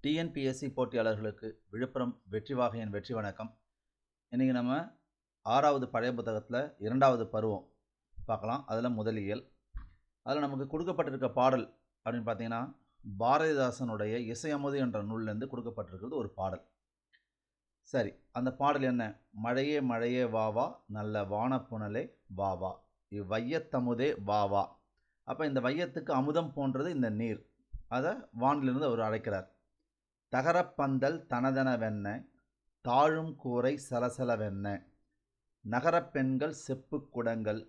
TNPSC போட்டியாளர்களுக்கு Villupuram வெற்றி வாகையின் வெற்றி வணக்கம். இன்றைக்கி நம்ம 6வது பழைய புத்தகத்தில் 2வது பருவம் பார்க்கலாம். அதில் முதலியல். அதில் நமக்கு கொடுக்கப்பட்டிருக்க பாடல் அப்படின்னு பார்த்தீங்கன்னா, பாரதிதாசனுடைய இசையமுது என்ற நூல்லேருந்து கொடுக்கப்பட்டிருக்கிறது ஒரு பாடல். சரி, அந்த பாடல் என்ன? மழையே மழையே வா வா, நல்ல வானப்புனலே வா வா, இவ்வையத்தமுதே வா வா. அப்போ இந்த வையத்துக்கு அமுதம் போன்றது இந்த நீர். அதை வானிலிருந்து அவர் அழைக்கிறார். தகரப்பந்தல் தனதனவென்ன, தாழும் கூரை சலசலவென்ன, நகரப் பெண்கள் செப்பு குடங்கள்,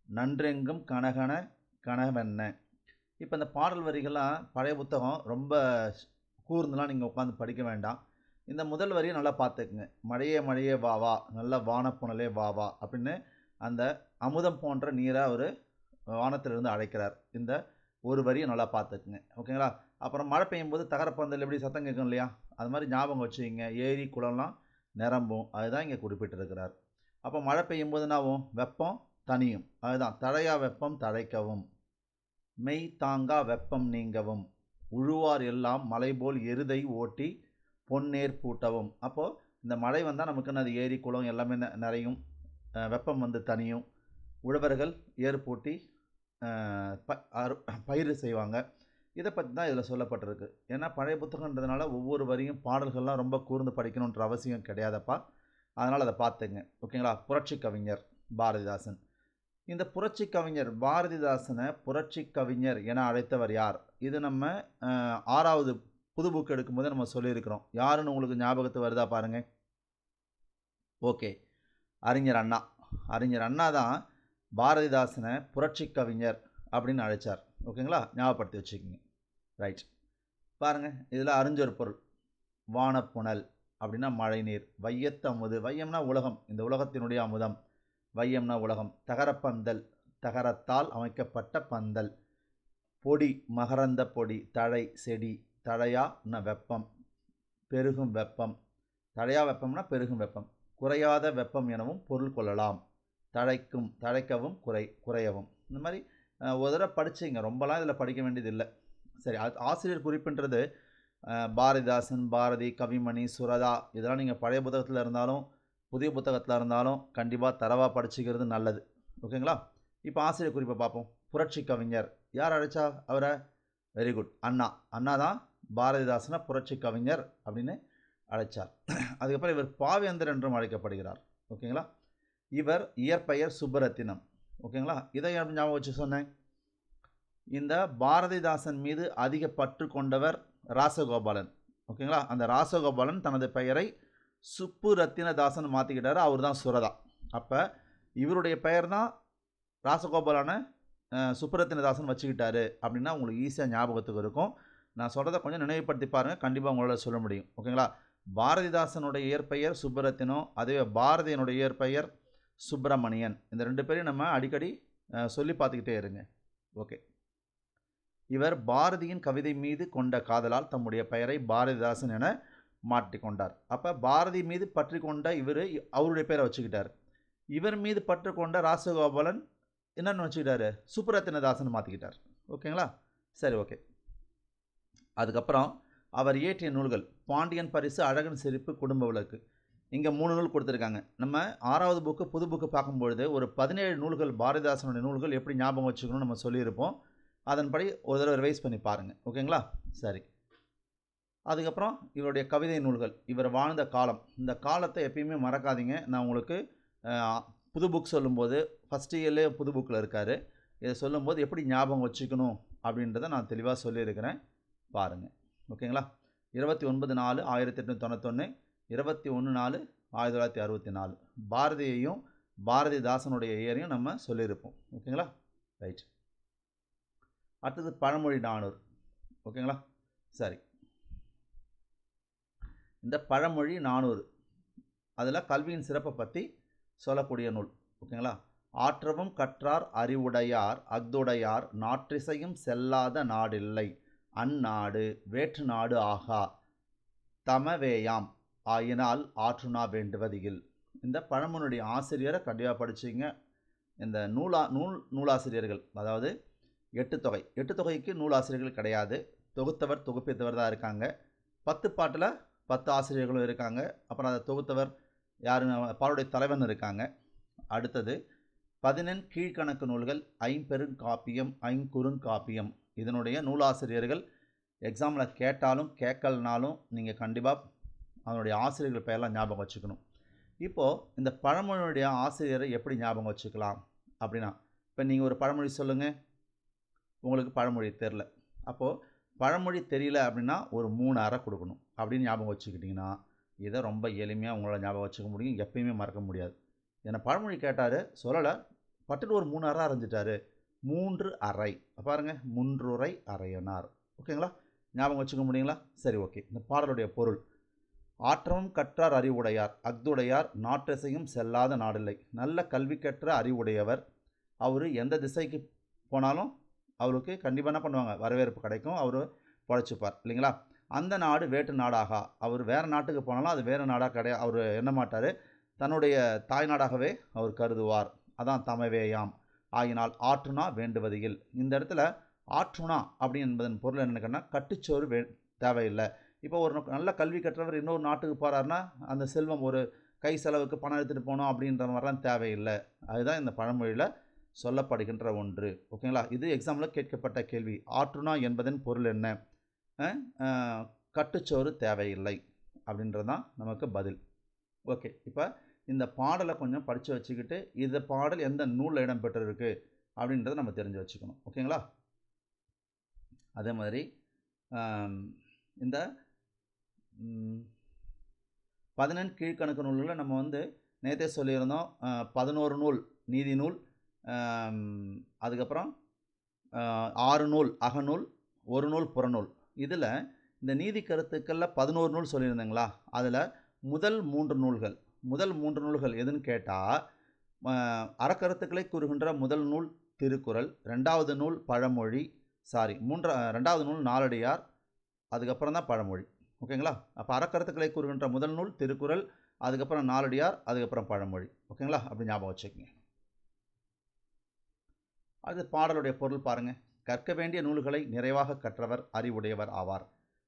நன்றெங்கும் கனகன கனவென்ன. இப்போ இந்த பாடல் வரிகள்லாம் பழைய புத்தகம் ரொம்ப கூர்ந்துலாம் நீங்கள் உட்காந்து படிக்க வேண்டாம். இந்த முதல் வரியை நல்லா பார்த்துக்குங்க. மழையே மழையே வா வா, நல்ல வானப்புனலே வா வா அப்படின்னு அந்த அமுதம் போன்ற நீரை அவர் வானத்திலிருந்து அழைக்கிறார். இந்த ஒரு வரியை நல்லா பார்த்துக்குங்க, ஓகேங்களா? அப்புறம் மழை பெய்யும் போது தகரப்பந்தல் எப்படி சத்தம் கேட்கும் இல்லையா, அது மாதிரி ஞாபகம் வச்சுக்கிங்க. ஏரி குளம்லாம் நிரம்பும், அதுதான் இங்கே குறிப்பிட்டிருக்கிறார். அப்போ மழை பெய்யும் போது என்னாகும்? வெப்பம் தனியும், அதுதான் தழையா வெப்பம் தழைக்கவும், மெய் தாங்கா வெப்பம் நீங்கவும், உழுவார் எல்லாம் மலை போல் எருதை ஓட்டி பொன்னேர் பூட்டவும். அப்போது இந்த மழை வந்தால் நமக்கு அது ஏரி குளம் எல்லாமே நிறையும், வெப்பம் வந்து தனியும், உழவர்கள் ஏர் பூட்டி பயிர் செய்வாங்க. இதை பற்றி தான் இதில் சொல்லப்பட்டிருக்கு. ஏன்னா பழைய புத்தகன்றதுனால ஒவ்வொரு வரியும் பாடல்கள்லாம் ரொம்ப கூர்ந்து படிக்கணுன்ற அவசியம் கிடையாதப்பா. அதனால் அதை பார்த்துங்க, ஓகேங்களா? புரட்சி கவிஞர் பாரதிதாசன். இந்த புரட்சி கவிஞர் பாரதிதாசனை புரட்சி கவிஞர் என அழைத்தவர் யார்? இது நம்ம 6வது புது புக் எடுக்கும்போது நம்ம சொல்லியிருக்கிறோம். யாருன்னு உங்களுக்கு ஞாபகத்து வருதா பாருங்கள். ஓகே, அறிஞர் அண்ணா. அறிஞர் அண்ணா தான் பாரதிதாசனை புரட்சி கவிஞர் அப்படின்னு அழைச்சார், ஓகேங்களா? ஞாபகப்படுத்தி வச்சுக்கிங்க. ரைட், பாருங்கள். இதில் அறிஞ்சொரு பொருள். வானப்புனல் அப்படின்னா மழை நீர். வையத்தமுது, வையம்னா உலகம், இந்த உலகத்தினுடைய அமுதம். வையம்னா உலகம். தகரப்பந்தல், தகரத்தால் அமைக்கப்பட்ட பந்தல். பொடி, மகரந்த பொடி. தழை, செடி. தழையான்னா வெப்பம், பெருகும் வெப்பம். தழையா வெப்பம்னா பெருகும் வெப்பம். குறையாத வெப்பம் எனவும் பொருள் கொள்ளலாம். தழைக்கும், தழைக்கவும், குறையவும். இந்த மாதிரி ஒரு தடவை படிச்சிங்க, ரொம்பலாம் இதில் படிக்க வேண்டியது இல்லை. சரி, ஆசிரியர் குறிப்புன்றது பாரதிதாசன், பாரதி, கவிமணி, சுரதா, இதெல்லாம் நீங்கள் பழைய புத்தகத்தில் இருந்தாலும் புதிய புத்தகத்தில் இருந்தாலும் கண்டிப்பாக தரவாக படிச்சுக்கிறது நல்லது, ஓகேங்களா? இப்போ ஆசிரியர் குறிப்பை பார்ப்போம். புரட்சி கவிஞர் யார் அழைச்சா அவரை? வெரி குட், அண்ணா. அண்ணா தான் பாரதிதாசனை புரட்சி கவிஞர் அப்படின்னு அழைச்சார். அதுக்கப்புறம் இவர் பாவேந்தர் என்றும் அழைக்கப்படுகிறார், ஓகேங்களா? இவர் இயற்பெயர் சுப்பரத்தினம், ஓகேங்களா? இதை ஞாபகம் வச்சு சொன்னேன். இந்த பாரதிதாசன் மீது அதிக பற்று கொண்டவர் ராசகோபாலன், ஓகேங்களா? அந்த ராசகோபாலன் தனது பெயரை சுப்புரத்தினதாசன் மாற்றிக்கிட்டார். அவர் தான் சுரதா. அப்போ இவருடைய பெயர் தான் ராசகோபாலனை சுப்புரத்தினதாசன் வச்சுக்கிட்டாரு அப்படின்னா உங்களுக்கு ஈஸியாக ஞாபகத்துக்கு இருக்கும். நான் சொல்கிறத கொஞ்சம் நினைவுபடுத்தி பாருங்கள், கண்டிப்பாக உங்களால் சொல்ல முடியும், ஓகேங்களா? பாரதிதாசனுடைய இயற்பெயர் சுப்பரத்தினம், அதே பாரதியனுடைய இயற்பெயர் சுப்பிரமணியன். இந்த 2 பேரையும் நம்ம அடிக்கடி சொல்லி பார்த்துக்கிட்டே இருங்க, ஓகே? இவர் பாரதியின் கவிதை மீது கொண்ட காதலால் தம்முடைய பெயரை பாரதிதாசன் என மாற்றிக்கொண்டார். அப்போ பாரதி மீது பற்றி கொண்ட இவர் அவருடைய பெயரை வச்சுக்கிட்டார். இவர் மீது பற்று கொண்ட ராசகோபாலன் என்னென்னு வச்சுக்கிட்டாரு? சுப்புரத்தினதாசன் மாற்றிக்கிட்டார், ஓகேங்களா? சரி, ஓகே. அதுக்கப்புறம் அவர் இயற்றிய நூல்கள். பாண்டியன் பரிசு, அழகன் சிரிப்பு, குடும்ப விளக்கு. இங்கே 3 நூல் கொடுத்துருக்காங்க. நம்ம 6வது புக்கு புது புக்கு பார்க்கும்பொழுது ஒரு 17 நூல்கள், பாரதிதாசனுடைய நூல்கள் எப்படி ஞாபகம் வச்சுக்கணும்னு நம்ம சொல்லியிருப்போம். அதன்படி ஒரு தடவை ரிவைஸ் பண்ணி பாருங்கள், ஓகேங்களா? சரி, அதுக்கப்புறம் இவருடைய கவிதை நூல்கள். இவர் வாழ்ந்த காலம், இந்த காலத்தை எப்பயுமே மறக்காதீங்க. நான் உங்களுக்கு புது புக் சொல்லும்போது ஃபஸ்ட் இயர்லேயே புது புக்கில் இருக்கார். இதை சொல்லும்போது எப்படி ஞாபகம் வச்சுக்கணும் அப்படின்றத நான் தெளிவாக சொல்லியிருக்கிறேன், பாருங்கள், ஓகேங்களா? 29/4/1891, 21/4/1964. பாரதியையும் பாரதிதாசனுடைய இயரையும் நம்ம சொல்லியிருப்போம், ஓகேங்களா? ரைட். அடுத்தது பழமொழி 400, ஓகேங்களா? சரி, இந்த பழமொழி 400 அதில் கல்வியின் சிறப்பை பற்றி சொல்லக்கூடிய நூல், ஓகேங்களா? ஆற்றவும் கற்றார் அறிவுடையார் அஃதுடையார் நாற்றிசையும் செல்லாத நாடில்லை, அந்நாடு வேற்று நாடு ஆகா, தமவேயாம் ஆயினால் ஆற்றுணா வேண்டுவதில். இந்த பழமொழியுடைய ஆசிரியரை கண்டிப்பாக படிச்சிங்க. இந்த நூலாசிரியர்கள், அதாவது எட்டுத்தொகை, எட்டுத்தொகைக்கு நூலாசிரியர்கள் கிடையாது. தொகுத்தவர் தொகுப்பித்தவர் தான் இருக்காங்க. 10 பாட்டில் 10 ஆசிரியர்களும் இருக்காங்க. அப்புறம் அதை தொகுத்தவர் யாருன்னு பாடலுடைய தலைவன் இருக்காங்க. அடுத்தது 14 கீழ்கணக்கு நூல்கள், ஐம்பெருங்காப்பியம், ஐங்குறுங்காப்பியம். இதனுடைய நூலாசிரியர்கள் எக்ஸாமில் கேட்டாலும் கேட்கலனாலும் நீங்கள் கண்டிப்பாக அதனுடைய ஆசிரியர்கள் பெயரெல்லாம் ஞாபகம் வச்சுக்கணும். இப்போது இந்த பழமொழியுடைய ஆசிரியரை எப்படி ஞாபகம் வச்சுக்கலாம் அப்படின்னா, இப்போ நீங்கள் ஒரு பழமொழி சொல்லுங்கள், உங்களுக்கு பழமொழி தெரில. அப்போது பழமொழி தெரியல அப்படின்னா ஒரு 3 அறை கொடுக்கணும் அப்படின்னு ஞாபகம் வச்சுக்கிட்டிங்கன்னா இதை ரொம்ப எளிமையாக உங்களால் ஞாபகம் வச்சுக்க முடியும், எப்பயுமே மறக்க முடியாது. ஏன்னா பழமொழி கேட்டார், சொல்லலை, பட்டுன்னு ஒரு 3 அறை அரைஞ்சிட்டாரு. 3 அறை பாருங்கள், முன்றுரை அறையனார். ஓகேங்களா, ஞாபகம் வச்சுக்க முடியுங்களா? சரி, ஓகே. இந்த பாடலுடைய பொருள்: ஆற்றவும் கற்றார் அறிவுடையார், அஃதுடையார் நாற்றசையும் செல்லாத நாடில்லை. நல்ல கல்வி கற்ற அறிவுடையவர், அவர் எந்த திசைக்கு போனாலும் அவருக்கு கண்டிப்பாக என்ன பண்ணுவாங்க, வரவேற்பு கிடைக்கும், அவர் பழைச்சிப்பார் இல்லைங்களா? அந்த நாடு வேட்டு நாடாகா, அவர் வேறு நாட்டுக்கு போனாலும் அது வேறு நாடாக கிடையாது, அவர் என்ன மாட்டார், தன்னுடைய தாய்நாடாகவே அவர் கருதுவார். அதான் தமவேயாம். ஆகினால் ஆற்றுனா வேண்டுவதில். இந்த இடத்துல ஆற்றுனா அப்படி என்பதன் பொருள் என்னன்னா, கட்டுச்சோறு தேவையில்லை. இப்போ ஒரு நல்ல கல்வி கற்றவர் இன்னொரு நாட்டுக்கு போகிறாருன்னா அந்த செல்வம் ஒரு கை செலவுக்கு பணம் எடுத்துகிட்டு போகணும் அப்படின்ற மாதிரிலாம் தேவையில்லை. அதுதான் இந்த பழமொழியில் சொல்லப்படுகின்ற ஒன்று. ஓகேங்களா, இது எக்ஸாமில் கேட்கப்பட்ட கேள்வி. ஆற்றுனா என்பதன் பொருள் என்ன? கட்டுச்சோறு தேவையில்லை அப்படின்றது தான் நமக்கு பதில். ஓகே, இப்போ இந்த பாடலை கொஞ்சம் படித்து வச்சுக்கிட்டு இந்த பாடல் எந்த நூலில் இடம்பெற்றிருக்கு அப்படின்றத நம்ம தெரிஞ்சு வச்சுக்கணும். ஓகேங்களா, அதே மாதிரி இந்த 14 கீழ்கணக்கு நூல்களில் நம்ம நேற்றே சொல்லியிருந்தோம், 11 நூல் நீதி நூல், அதுக்கப்புறம் 6 நூல் அகநூல், 1 நூல் புறநூல். இதில் இந்த நீதி கருத்துக்களில் 11 நூல் சொல்லியிருந்தீங்களா? அதில் முதல் 3 நூல்கள் எதுன்னு கேட்டால், அறக்கருத்துக்களை கூறுகின்ற முதல் நூல் திருக்குறள், 2வது நூல் பழமொழி, ரெண்டாவது நூல் நாலடியார், அதுக்கப்புறம் தான் பழமொழி. ஓகேங்களா, அப்போ அறக்கருத்துக்களை கூறுகின்ற முதல் நூல் திருக்குறள், அதுக்கப்புறம் நாலடியார், அதுக்கப்புறம் பழமொழி. ஓகேங்களா, அப்படி ஞாபகம் வச்சுக்கோங்க. அது பாடலுடைய பொருள் பாருங்கள்: கற்க வேண்டிய நூல்களை நிறைவாக கற்றவர் அறிவுடையவர் ஆவார்.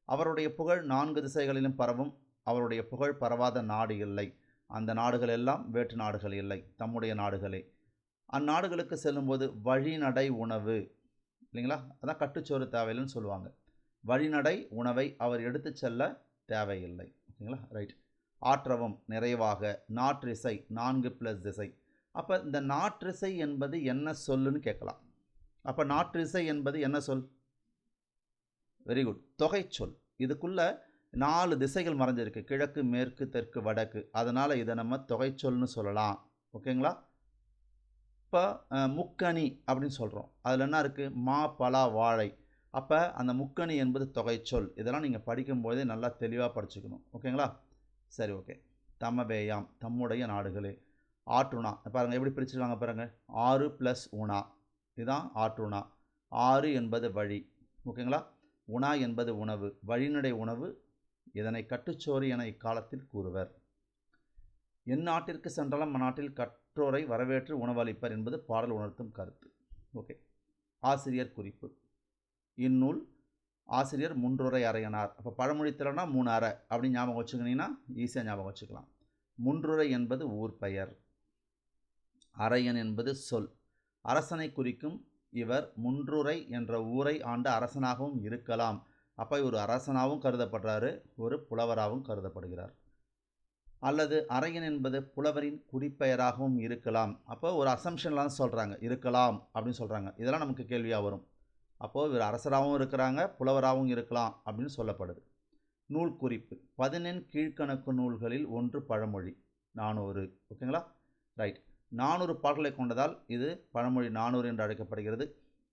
அவருடைய புகழ் 4 திசைகளிலும் பரவும். அவருடைய புகழ் பரவாத நாடு இல்லை. அந்த நாடுகள் எல்லாம் வேற்று நாடுகள் இல்லை, தம்முடைய நாடுகளே. அந்நாடுகளுக்கு செல்லும்போது வழிநடை உணவு இல்லைங்களா, அதான் கட்டுச்சோறு தேவையில்லைன்னு சொல்லுவாங்க. வழிநடை உணவை அவர் எடுத்து செல்ல தேவையில்லை. ஓகேங்களா, ரைட். ஆற்றவும் நிறைவாக, நாற்றிசை 4 + திசை. அப்போ இந்த நாற்றிசை என்பது என்ன சொல்லுன்னு கேட்கலாம். அப்போ நாற்றிசை என்பது என்ன சொல்? வெரி குட், தொகை சொல். இதுக்குள்ள 4 திசைகள் மறைஞ்சிருக்கு, கிழக்கு, மேற்கு, தெற்கு, வடக்கு. அதனால் இதை நம்ம தொகை சொல்னு சொல்லலாம். ஓகேங்களா, இப்போ முக்கணி அப்படின்னு சொல்கிறோம், அதில் என்ன இருக்குது? மா, பலா, வாழை. அப்போ அந்த முக்கணி என்பது தொகைச்சொல். இதெல்லாம் நீங்கள் படிக்கும்போதே நல்லா தெளிவாக படிச்சுக்கணும். ஓகேங்களா, சரி, ஓகே. தமவேயாம் தம்முடைய நாடுகளே. ஆற்றுணா பாருங்கள் எப்படி பிரிச்சுருவாங்க பாருங்கள், 6 + உணா, இதுதான் ஆற்றுணா. 6 என்பது வழி. ஓகேங்களா, உணா என்பது உணவு, வழிநடை உணவு. இதனை கட்டுச்சோறு என இக்காலத்தில் கூறுவர். என் நாட்டிற்கு சென்றாலும் அந்நாட்டில் கற்றோரை வரவேற்று உணவளிப்பர் என்பது பாடல் உணர்த்தும் கருத்து. ஓகே, ஆசிரியர் குறிப்பு: இந்நூல் ஆசிரியர் முன்றுரை அறையனார். அப்போ பழமொழி திறனா 3 அறை அப்படின்னு ஞாபகம் வச்சுக்கினீங்கன்னா ஈஸியாக ஞாபகம் வச்சுக்கலாம். முன்றுரை என்பது ஊர் பெயர், அறையன் என்பது சொல், அரசனை குறிக்கும். இவர் முன்றுரை என்ற ஊரை ஆண்ட அரசனாகவும் இருக்கலாம். அப்போ இவர் அரசனாகவும் கருதப்படுறாரு, ஒரு புலவராகவும் கருதப்படுகிறார். அல்லது அறையன் என்பது புலவரின் குறிப்பெயராகவும் இருக்கலாம். அப்போ ஒரு அசம்ஷன்லாம் சொல்கிறாங்க, இருக்கலாம் அப்படின்னு சொல்கிறாங்க. இதெல்லாம் நமக்கு கேள்வியாக வரும். அப்போது இவர் அரசராகவும் இருக்கிறாங்க, புலவராகவும் இருக்கலாம் அப்படின்னு சொல்லப்படுது. நூல் குறிப்பு: 14 கீழ்கணக்கு நூல்களில் 1 பழமொழி 400. ஓகேங்களா, ரைட். 400 பாடல்களை கொண்டதால் இது பழமொழி 400 என்று அழைக்கப்படுகிறது.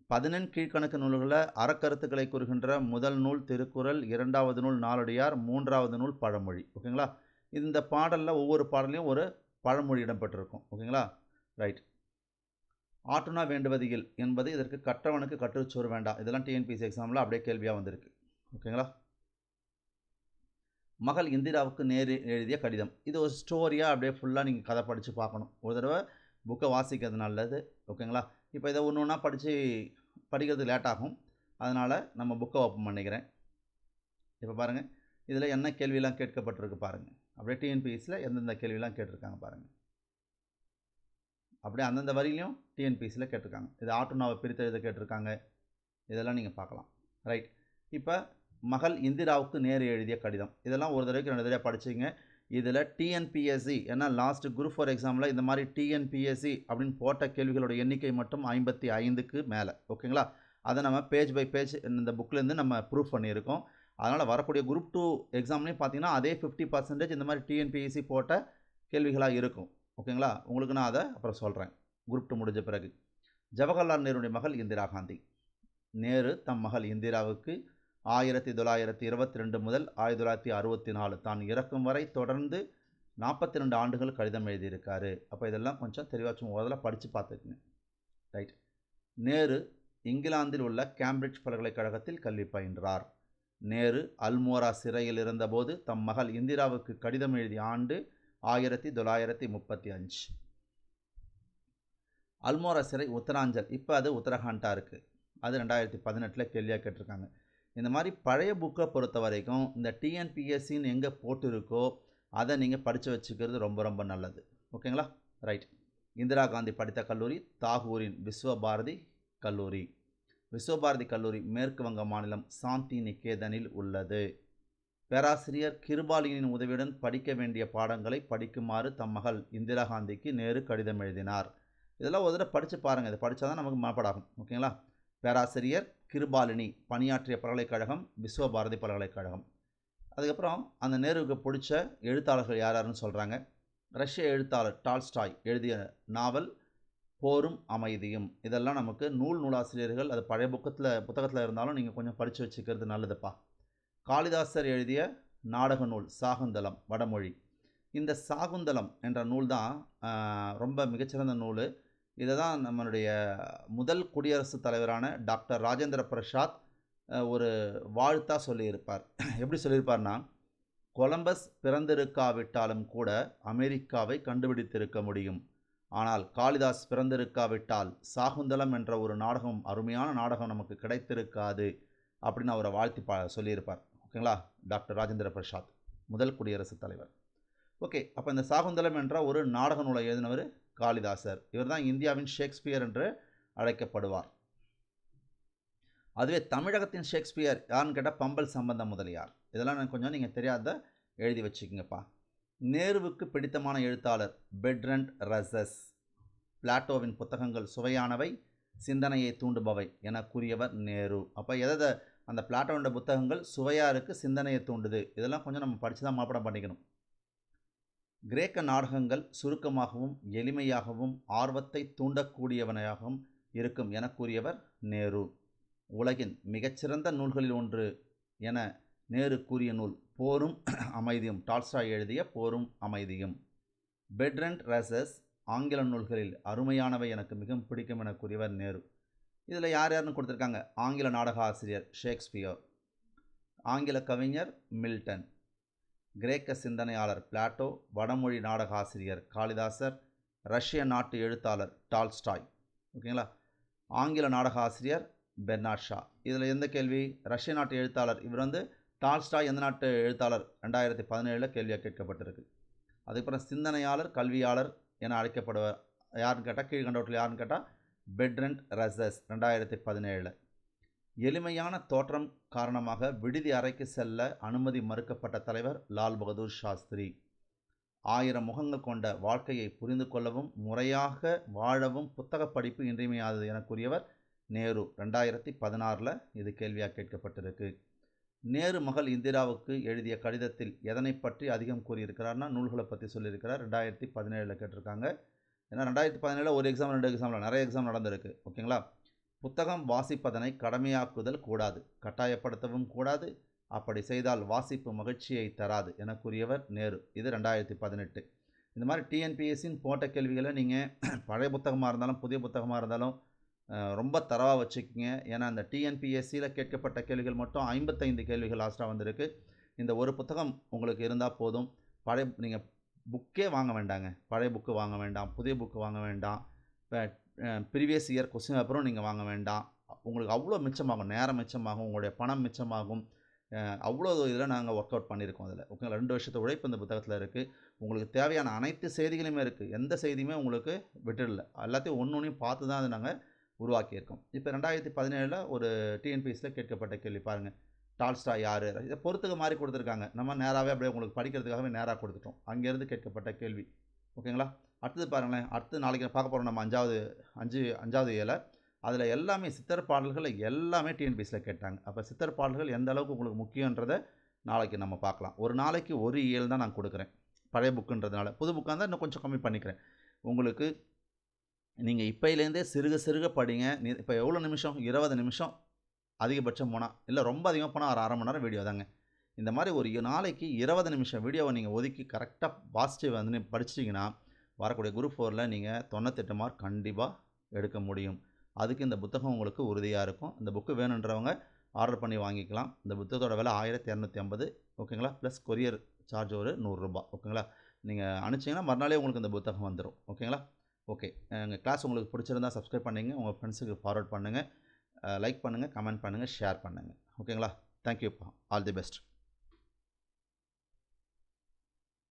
14 கீழ்கணக்கு நூல்களில் அறக்கருத்துக்களை கூறுகின்ற முதல் நூல் திருக்குறள், 2வது நூல் நாலடியார், 3வது நூல் பழமொழி. ஓகேங்களா, இந்த பாடலில் ஒவ்வொரு பாடலையும் ஒரு பழமொழி இடம்பெற்றிருக்கும். ஓகேங்களா, ரைட். ஆற்றுனா வேண்டுவதில் என்பது இதற்கு கற்றவனுக்கு கற்றுச்சோறு வேண்டாம். இதெல்லாம் டிஎன்பிஎஸ்சி எக்ஸாமில் அப்படியே கேள்வியாக வந்திருக்கு. ஓகேங்களா, மகள் இந்திராவுக்கு எழுதிய கடிதம். இது ஒரு ஸ்டோரியாக அப்படியே ஃபுல்லாக நீங்கள் கதை படித்து பார்க்கணும். ஒரு தடவை புக்கை வாசிக்கிறது நல்லது. ஓகேங்களா, இப்போ இதை ஒன்று ஒன்றா படிக்கிறது லேட் ஆகும். அதனால் நம்ம புக்கை ஓப்பன் பண்ணிக்கிறேன். இப்போ பாருங்கள், இதில் என்ன கேள்வியெல்லாம் கேட்கப்பட்டிருக்கு பாருங்கள். அப்படியே டிஎன்பிஎஸ்சியில் எந்தெந்த கேள்வியெல்லாம் கேட்டிருக்காங்க பாருங்கள். அப்படியே அந்தந்த வரியிலையும் டிஎன்பிஎஸ்சியில் கேட்டிருக்காங்க. இது ஆட்டோனாவை பிரித்து எழுத கேட்டிருக்காங்க. இதெல்லாம் நீங்கள் பார்க்கலாம். ரைட். இப்போ மகள் இந்திராவுக்கு நேரு எழுதிய கடிதம், இதெல்லாம் ஒரு தடவைக்கு 2 தடவை படிச்சிங்க. இதில் டிஎன்பிஎஸ்சி, ஏன்னா லாஸ்ட் குரூப் 4 எக்ஸாமில் இந்த மாதிரி டிஎன்பிஎஸ்சி அப்படின்னு போட்ட கேள்விகளோட எண்ணிக்கை மட்டும் 55க்கு மேலே. ஓகேங்களா? அதை நம்ம பேஜ் பை பேஜ் இந்த புக்லேருந்து நம்ம ப்ரூஃப் பண்ணியிருக்கோம். அதனால் வரக்கூடிய குரூப் 2 எக்ஸாம்லேயும் பார்த்தீங்கன்னா அதே 50% இந்த மாதிரி டிஎன்பிஎஸ்சி போட்ட கேள்விகளாக இருக்கும். ஓகேங்களா? உங்களுக்கு நான் அதை அப்புறம் சொல்கிறேன் குரூப் 2 முடிஞ்ச பிறகு. ஜவஹர்லால் நேருடைய மகள் இந்திரா காந்தி. நேரு தம் மகள் இந்திராவுக்கு 1922 முதல் 1964 தான் இறக்கும் வரை தொடர்ந்து 42 ஆண்டுகள் கடிதம் எழுதியிருக்காரு. அப்போ இதெல்லாம் கொஞ்சம் தெளிவாச்சும் முதல்ல படித்து பார்த்துக்குங்க. ரைட். நேரு இங்கிலாந்தில் உள்ள கேம்பிரிட்ஜ் பல்கலைக்கழகத்தில் கல்வி பயின்றார். நேரு அல்மோரா சிறையில் இருந்தபோது தம் மகள் இந்திராவுக்கு கடிதம் எழுதிய ஆண்டு 1935. அல்மோரா சிறை உத்தராஞ்சல், இப்போ அது உத்தரகாண்டாக இருக்குது. அது 2018 கேள்வியாக கேட்டிருக்காங்க. இந்த மாதிரி பழைய புக்கை பொறுத்த வரைக்கும் இந்த டிஎன்பிஎஸ்சின்னு எங்கே போட்டிருக்கோ அதை நீங்கள் படித்து வச்சுக்கிறது ரொம்ப ரொம்ப நல்லது. ஓகேங்களா? ரைட். இந்திரா காந்தி படித்த கல்லூரி தாகூரின் விஸ்வபாரதி கல்லூரி. விஸ்வபாரதி கல்லூரி மேற்கு வங்க மாநிலம் சாந்தி நிகேதனில் உள்ளது. பேராசிரியர் கிருபாலினின் உதவியுடன் படிக்க வேண்டிய பாடங்களை படிக்குமாறு தம் மகள் இந்திரா காந்திக்கு நேரு கடிதம் எழுதினார். இதெல்லாம் ஒரு தடவை படித்து பாருங்கள். இதை படித்தா தான் நமக்கு மனப்பாடாகும். ஓகேங்களா? பேராசிரியர் கிருபாலினி பணியாற்றிய பல்கலைக்கழகம் விஸ்வபாரதி பல்கலைக்கழகம். அதுக்கப்புறம் அந்த நேருவுக்கு பிடிச்ச எழுத்தாளர்கள் யாருன்னு சொல்கிறாங்க. ரஷ்ய எழுத்தாளர் டால்ஸ்டாய் எழுதிய நாவல் போரும் அமைதியும். இதெல்லாம் நமக்கு நூலாசிரியர்கள் அது பழைய புத்தகத்தில் இருந்தாலும் நீங்கள் கொஞ்சம் படித்து வச்சுக்கிறது நல்லதுப்பா. காளிதாசர் எழுதிய நாடக நூல் சாகுந்தலம் வடமொழி. இந்த சாகுந்தலம் என்ற நூல் தான் ரொம்ப மிகச்சிறந்த நூல். இதை தான் நம்மளுடைய முதல் குடியரசுத் தலைவரான டாக்டர் ராஜேந்திர பிரசாத் ஒரு வாழ்த்தாக சொல்லியிருப்பார். எப்படி சொல்லியிருப்பார்னா, கொலம்பஸ் பிறந்திருக்காவிட்டாலும் கூட அமெரிக்காவை கண்டுபிடித்திருக்க முடியும். ஆனால் காளிதாஸ் பிறந்திருக்காவிட்டால் சாகுந்தலம் என்ற ஒரு நாடகம், அருமையான நாடகம் நமக்கு கிடைத்திருக்காது அப்படின்னு அவரை வாழ்த்தி சொல்லியிருப்பார். ஓகேங்களா? டாக்டர் ராஜேந்திர பிரசாத் முதல் குடியரசுத் தலைவர். ஓகே. அப்போ இந்த சாகுந்தலம் என்ற ஒரு நாடக நூலை எழுதினவர் காளிதாசர். இவர் தான் இந்தியாவின் ஷேக்ஸ்பியர் என்று அழைக்கப்படுவார். அதுவே தமிழகத்தின் ஷேக்ஸ்பியர் யாருன்னு கேட்டால் பம்பல் சம்பந்த முதலியார். இதெல்லாம் கொஞ்சம் நீங்கள் தெரியாத எழுதி வச்சுக்கிங்கப்பா. நேருவுக்கு பிடித்தமான எழுத்தாளர் பெட்ரண்ட் ரசஸ். பிளாட்டோவின் புத்தகங்கள் சுவையானவை, சிந்தனையை தூண்டுபவை என கூறியவர் நேரு. அப்போ எதை அந்த பிளாட்டோவோட புத்தகங்கள் சுவையாக இருக்குது, சிந்தனையை தூண்டுது, இதெல்லாம் கொஞ்சம் நம்ம படித்து தான் மாப்படம் பண்ணிக்கணும். கிரேக்க நாடகங்கள் சுருக்கமாகவும் எளிமையாகவும் ஆர்வத்தை தூண்டக்கூடியவனாகவும் இருக்கும் என கூறியவர் நேரு. உலகின் மிகச்சிறந்த நூல்களில் ஒன்று என நேரு கூறிய நூல் போரும் அமைதியும். டால்ஸ்டாய் எழுதிய போரும் அமைதியும். பெட்ரண்ட் ரசஸ் ஆங்கில நூல்களில் அருமையானவை, எனக்கு மிகவும் பிடிக்கும் என கூறியவர் நேரு. இதில் யாருன்னு கொடுத்துருக்காங்க. ஆங்கில நாடக ஆசிரியர் ஷேக்ஸ்பியர், ஆங்கில கவிஞர் மில்டன், கிரேக்க சிந்தனையாளர் பிளாட்டோ, வடமொழி நாடக ஆசிரியர் காளிதாசர், ரஷ்ய நாட்டு எழுத்தாளர் டால்ஸ்டாய். ஓகேங்களா? ஆங்கில நாடக ஆசிரியர் பெர்னார்ட் ஷா. இதில் எந்த கேள்வி? ரஷ்ய நாட்டு எழுத்தாளர் இவர் டால்ஸ்டாய் எந்த நாட்டு எழுத்தாளர் 2017 கேள்வியாக கேட்கப்பட்டிருக்கு. அதுக்கப்புறம் சிந்தனையாளர் கல்வியாளர் என அழைக்கப்படுவார் யாருன்னு கேட்டால், கீழ்கண்டவற்றில் யாருன்னு கேட்டால் பெட்ரண்ட் ரசஸ் 2017. எளிமையான தோற்றம் காரணமாக விடுதி அறைக்கு செல்ல அனுமதி மறுக்கப்பட்ட தலைவர் லால் பகதூர் சாஸ்திரி. 1000 முகங்கள் கொண்ட வாழ்க்கையை புரிந்து கொள்ளவும் முறையாக வாழவும் புத்தக படிப்பு இன்றியமையாதது என கூறியவர் நேரு. 2016 இது கேள்வியாக கேட்கப்பட்டிருக்கு. நேரு மகள் இந்திராவுக்கு எழுதிய கடிதத்தில் எதனை பற்றி அதிகம் கூறியிருக்கிறார்னா நூல்களை பற்றி சொல்லியிருக்கிறார். 2017 கேட்டிருக்காங்க. ஏன்னா 2017 ஒரு எக்ஸாம் 2 எக்ஸாமில் நிறைய எக்ஸாம் நடந்திருக்கு. ஓகேங்களா? புத்தகம் வாசிப்பதனை கடமையாக்குதல் கூடாது, கட்டாயப்படுத்தவும் கூடாது. அப்படி செய்தால் வாசிப்பு மகிழ்ச்சியை தராது என கூறியவர் நேரு. இது 2018. இந்த மாதிரி டிஎன்பிஎஸ்சின்னு போட்ட கேள்விகளை நீங்கள் பழைய புத்தகமாக இருந்தாலும் புதிய புத்தகமாக இருந்தாலும் ரொம்ப தரவாக வச்சுக்கிங்க. ஏன்னா அந்த டிஎன்பிஎஸ்சியில் கேட்கப்பட்ட கேள்விகள் மட்டும் 55 கேள்விகள் லாஸ்ட்டாக வந்திருக்கு. இந்த ஒரு புத்தகம் உங்களுக்கு இருந்தால் போதும். நீங்கள் புக்கே வாங்க வேண்டாங்க. பழைய புக்கு வாங்க வேண்டாம், புதிய புக்கு வாங்க வேண்டாம், ப்ரீவியஸ் இயர் கொஸ்டின் பேப்பரும் நீங்கள் வாங்க வேண்டாம். உங்களுக்கு அவ்வளோ மிச்சமாகும், நேரம் மிச்சமாகும், உங்களுடைய பணம் மிச்சமாகும். அவ்வளோ இதில் நாங்கள் ஒர்க் அவுட் பண்ணியிருக்கோம் அதில். ஓகேங்களா? 2 வருஷத்து உழைப்பு இந்த புத்தகத்தில் இருக்குது. உங்களுக்கு தேவையான அனைத்து செய்திகளுமே இருக்குது. எந்த செய்தியுமே உங்களுக்கு விட்டுடல. எல்லாத்தையும் ஒன்னொன்னையும் பார்த்து தான் அதை நாங்கள் உருவாக்கியிருக்கோம். இப்போ 2017 ஒரு டிஎன்பிஎஸ்சியில் கேட்கப்பட்ட கேள்வி பாருங்கள். டால்ஸ்டாய் யார்? இதை பொறுத்துக்க மாதிரி கொடுத்துருக்காங்க. நம்ம நேராகவே அப்படியே உங்களுக்கு படிக்கிறதுக்காகவே நேராக கொடுத்துட்டோம். அங்கேருந்து கேட்கப்பட்ட கேள்வி. ஓகேங்களா? அடுத்தது பாருங்களேன். அடுத்து நாளைக்கு பார்க்க போகிறோம் நம்ம 5வது இயலை. அதில் எல்லாமே சித்தர் பாடல்கள் எல்லாமே டிஎன்பிஎஸ்சியில் கேட்டாங்க. அப்போ சித்தர் பாடல்கள் எந்த அளவுக்கு உங்களுக்கு முக்கியன்றதை நாளைக்கு நம்ம பார்க்கலாம். ஒரு நாளைக்கு ஒரு இயல் தான் நான் கொடுக்குறேன், பழைய புக்குன்றதுனால. புது புக்காக இருந்தால் இன்னும் கொஞ்சம் கம்மி பண்ணிக்கிறேன். உங்களுக்கு நீங்கள் இப்போலேருந்தே சிறுக சிறுக படிங்க. இப்போ எவ்வளோ நிமிஷம்? 20 நிமிஷம் அதிகபட்சம் போனால், இல்லை ரொம்ப அதிகமாக போனால் ஒரு அரை மணி நேரம் வீடியோ தாங்க. இந்த மாதிரி ஒரு நாளைக்கு 20 நிமிஷம் வீடியோவை நீங்கள் ஒதுக்கி கரெக்டாக வாசித்து வந்து படிச்சிட்டிங்கன்னா வரக்கூடிய குரூப் 4ல் நீங்கள் 98 மார்க் கண்டிப்பாக எடுக்க முடியும். அதுக்கு இந்த புத்தகம் உங்களுக்கு உறுதியாக இருக்கும். இந்த புக்கு வேணுன்றவங்க ஆர்டர் பண்ணி வாங்கிக்கலாம். இந்த புத்தகத்தோட விலை 1250. ஓகேங்களா? ப்ளஸ் கொரியர் சார்ஜ் ஒரு ₹100. ஓகேங்களா? நீங்கள் அனுப்பிச்சிங்கன்னா மறுநாளே உங்களுக்கு இந்த புத்தகம் வந்துடும். ஓகேங்களா? ஓகே. எங்கள் கிளாஸ் உங்களுக்கு பிடிச்சிருந்தா சப்ஸ்கிரைப் பண்ணிங்க, உங்கள் ஃப்ரெண்ட்ஸுக்கு ஃபார்வர்ட் பண்ணுங்கள், லைக் பண்ணுங்கள், கமெண்ட் பண்ணுங்கள், ஷேர் பண்ணுங்கள். ஓகேங்களா? தேங்க்யூப்பா. All the best.